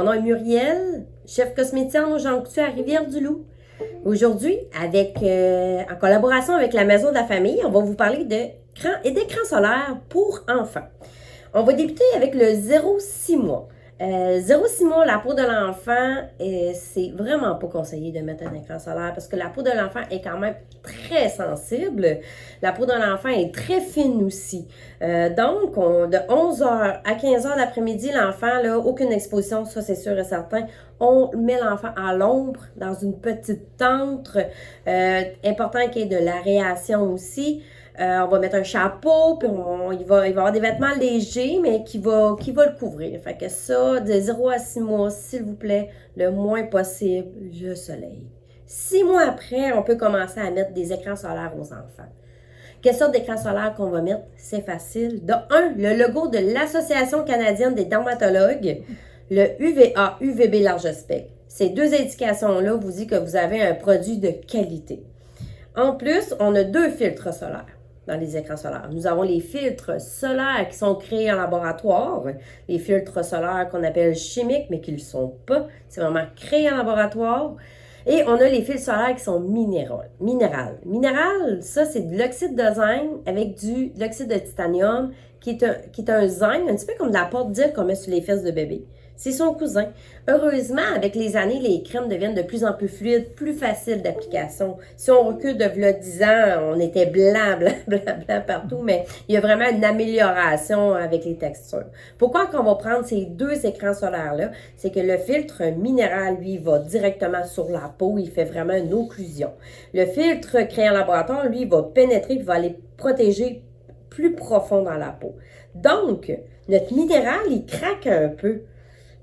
nom est Muriel, chef cosméticienne au Jean Coutu à Rivière-du-Loup. Aujourd'hui, en collaboration avec la Maison de la Famille, on va vous parler d'écran solaire pour enfants. On va débuter avec le 0-6 mois. 0-6 mois, la peau de l'enfant, c'est vraiment pas conseillé de mettre un écran solaire parce que la peau de l'enfant est quand même très sensible. La peau de l'enfant est très fine aussi. Donc, de 11h à 15h l'après-midi, l'enfant, là, aucune exposition, ça c'est sûr et certain. On met l'enfant à l'ombre dans une petite tente. Important qu'il y ait de l'aération aussi. On va mettre un chapeau, puis il va avoir des vêtements légers, mais qui va le couvrir. Fait que ça, de 0 à 6 mois, s'il vous plaît, le moins possible, le soleil. 6 mois après, on peut commencer à mettre des écrans solaires aux enfants. Quelle sorte d'écran solaire qu'on va mettre? C'est facile. De 1, le logo de l'Association canadienne des dermatologues, le UVA, UVB large spectre. Ces deux indications-là vous disent que vous avez un produit de qualité. En plus, on a 2 filtres solaires dans les écrans solaires. Nous avons les filtres solaires qui sont créés en laboratoire, les filtres solaires qu'on appelle chimiques, mais qui ne le sont pas. C'est vraiment créé en laboratoire. Et on a les filtres solaires qui sont minérales. Minéral, ça, c'est de l'oxyde de zinc avec de l'oxyde de titanium, qui est un zinc, un petit peu comme de la porte d'île qu'on met sur les fesses de bébé. C'est son cousin. Heureusement, avec les années, les crèmes deviennent de plus en plus fluides, plus faciles d'application. Si on recule de 10 ans, on était blanc partout, mais il y a vraiment une amélioration avec les textures. Pourquoi qu'on va prendre ces 2 écrans solaires-là? C'est que le filtre minéral, lui, va directement sur la peau, il fait vraiment une occlusion. Le filtre créé en laboratoire, lui, va pénétrer et va aller protéger plus profond dans la peau. Donc, notre minéral, il craque un peu.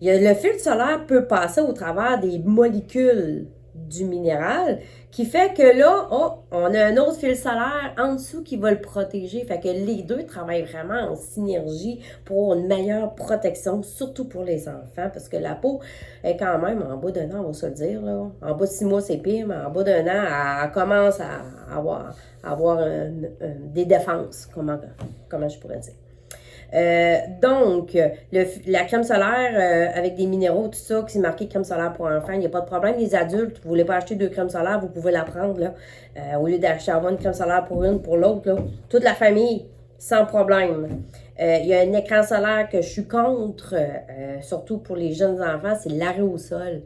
Le filtre solaire peut passer au travers des molécules du minéral qui fait que là, on a un autre filtre solaire en dessous qui va le protéger. Fait que les deux travaillent vraiment en synergie pour une meilleure protection, surtout pour les enfants, parce que la peau est quand même en bas d'un an, on va se le dire. Là. En bas de 6 mois, c'est pire, mais en bas d'un an, elle commence à avoir des défenses, comment je pourrais dire. Donc, la crème solaire avec des minéraux, tout ça, qui est marqué crème solaire pour enfants, il n'y a pas de problème. Les adultes, vous ne voulez pas acheter 2 crèmes solaires, vous pouvez la prendre, là. Au lieu d'acheter une crème solaire pour une, pour l'autre, là. Toute la famille, sans problème. Il y a un écran solaire que je suis contre, surtout pour les jeunes enfants, c'est l'arrêt au sol.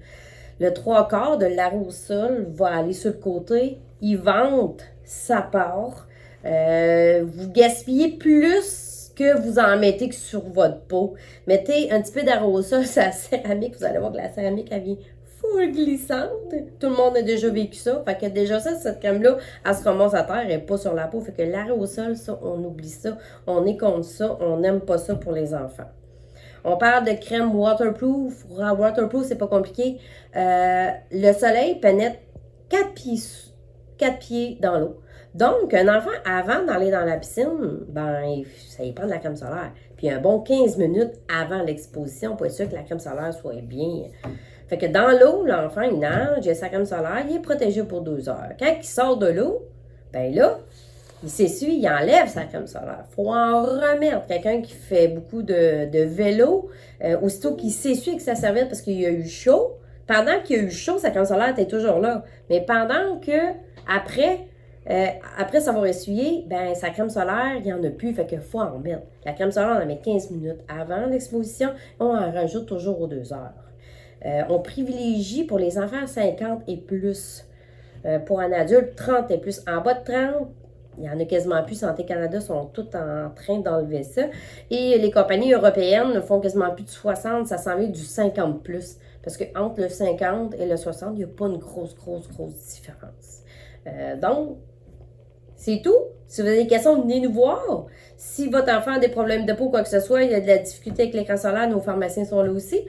Le 3/4 de l'arrêt au sol va aller sur le côté, il vente, ça part. Vous gaspillez plus que vous en mettez que sur votre peau. Mettez un petit peu d'arrosage sur la céramique. Vous allez voir que la céramique, elle vient full glissante. Tout le monde a déjà vécu ça. Fait que déjà ça, cette crème-là, elle se remonte à terre et pas sur la peau. Fait que l'arrêt au sol, ça, on oublie ça. On est contre ça. On n'aime pas ça pour les enfants. On parle de crème waterproof. Waterproof, c'est pas compliqué. Le soleil pénètre 4 pieds dans l'eau. Donc, un enfant, avant d'aller dans la piscine, ça y prend de la crème solaire. Puis un bon 15 minutes avant l'exposition pour être sûr que la crème solaire soit bien. Fait que dans l'eau, l'enfant, il nage, il a sa crème solaire, il est protégé pour 2 heures. Quand il sort de l'eau, là, il s'essuie, il enlève sa crème solaire. Il faut en remettre. Quelqu'un qui fait beaucoup de vélo, aussitôt qu'il s'essuie avec sa serviette parce qu'il a eu chaud, pendant qu'il a eu chaud, sa crème solaire était toujours là. Mais pendant que, après s'avoir essuyé, sa crème solaire, il n'y en a plus, fait qu'il faut en remettre. La crème solaire, on en met 15 minutes avant l'exposition, on en rajoute toujours aux 2 heures. On privilégie pour les enfants 50 et plus. Pour un adulte, 30 et plus. En bas de 30, il n'y en a quasiment plus. Santé Canada sont toutes en train d'enlever ça. Et les compagnies européennes ne font quasiment plus de 60, ça s'en vient du 50 plus. Parce qu'entre le 50 et le 60, il n'y a pas une grosse différence. Donc, c'est tout. Si vous avez des questions, venez nous voir. Si votre enfant a des problèmes de peau ou quoi que ce soit, il y a de la difficulté avec l'écran solaire, nos pharmaciens sont là aussi.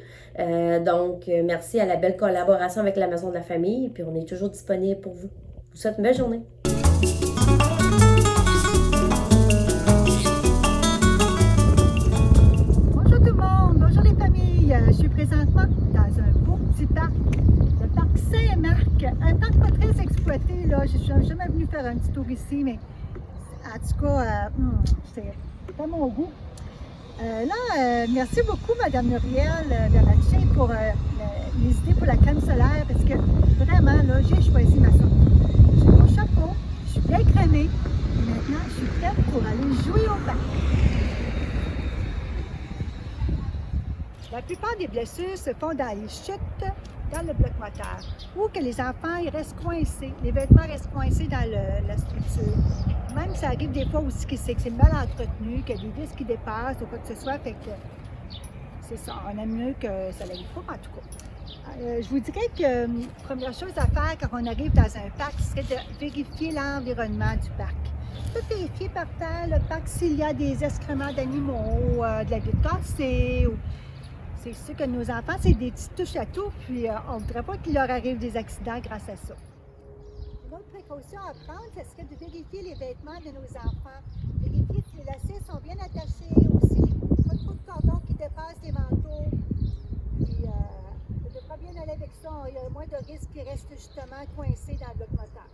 Donc, merci à la belle collaboration avec la Maison de la Famille. Puis, on est toujours disponible pour vous. Je vous souhaite une belle journée. Bonjour tout le monde, bonjour les familles. Je suis présentement dans un beau petit parc, le parc Saint-Marc. Un parc pas très exploité, là. Je suis jamais venue faire un petit tour ici, mais en tout cas, c'est pas mon goût. Merci beaucoup, Madame Muriel Bernatchez, pour les idées pour la crème solaire, parce que vraiment, là, j'ai choisi ma sorte. J'ai mon chapeau, je suis bien crémée, et maintenant, je suis prête pour aller jouer au parc. La plupart des blessures se font dans les chutes, dans le bloc moteur, ou que les enfants ils restent coincés, les vêtements restent coincés dans la structure. Même ça arrive des fois aussi que c'est mal entretenu, qu'il y a des vis qui dépassent ou quoi que ce soit, fait que c'est ça, on aime mieux que ça n'arrive pas en tout cas. Je vous dirais que la première chose à faire quand on arrive dans un parc, ce serait de vérifier l'environnement du parc. On peut vérifier par terre le parc s'il y a des excréments d'animaux, de la vitre cassée. C'est sûr que nos enfants, c'est des petits touches à tout, puis on ne voudrait pas qu'il leur arrive des accidents grâce à ça. Une autre précaution à prendre, ce serait de vérifier les vêtements de nos enfants. Vérifier si les lacets sont bien attachés aussi, pas trop de cordons qui dépassent les manteaux. Puis, ça devrait bien aller avec ça, il y a moins de risques qu'ils restent justement coincés dans le bloc moteur.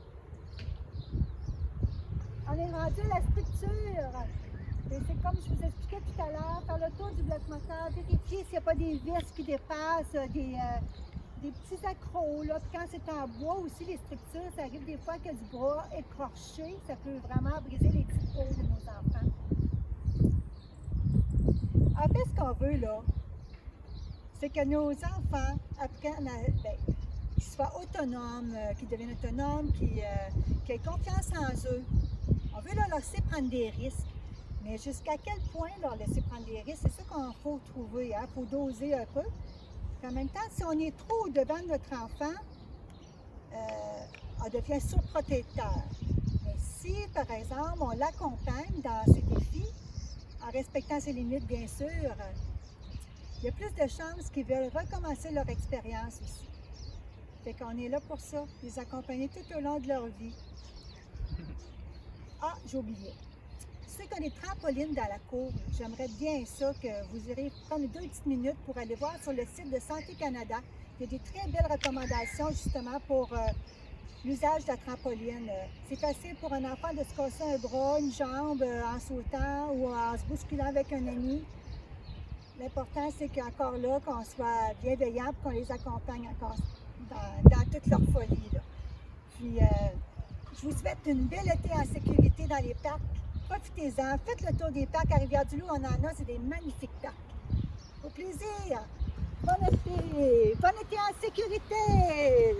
On est rendu à la structure. C'est comme je vous expliquais tout à l'heure, faire le tour du bloc moteur, vérifier s'il n'y a pas des vis qui dépassent, des petits accros. Là. Puis quand c'est en bois aussi, les structures, ça arrive des fois que du bois écorché, ça peut vraiment briser les petits os de nos enfants. En fait, ce qu'on veut, là, c'est que nos enfants apprennent qu'ils soient autonomes, qu'ils deviennent autonomes, qu'ils aient confiance en eux. On veut leur laisser prendre des risques. Mais jusqu'à quel point leur laisser prendre des risques, c'est ça qu'il faut trouver, il faut doser un peu. Puis en même temps, si on est trop devant notre enfant, on devient surprotecteur. Mais si, par exemple, on l'accompagne dans ses défis, en respectant ses limites, bien sûr, il y a plus de chances qu'ils veulent recommencer leur expérience aussi. Fait qu'on est là pour ça, les accompagner tout au long de leur vie. Ah, j'ai oublié. Tu sais qu'on a des trampolines dans la cour. J'aimerais bien ça que vous irez prendre 2 petites minutes pour aller voir sur le site de Santé Canada. Il y a des très belles recommandations justement pour l'usage de la trampoline. C'est facile pour un enfant de se casser un bras, une jambe en sautant ou en se bousculant avec un ami. L'important, c'est qu'encore là, qu'on soit bienveillant et qu'on les accompagne encore dans toute leur folie. Là. Puis, je vous souhaite une belle été en sécurité dans les parcs. Profitez-en, faites le tour des parcs à Rivière-du-Loup, on en a, c'est des magnifiques parcs. Au plaisir! Bon été en sécurité!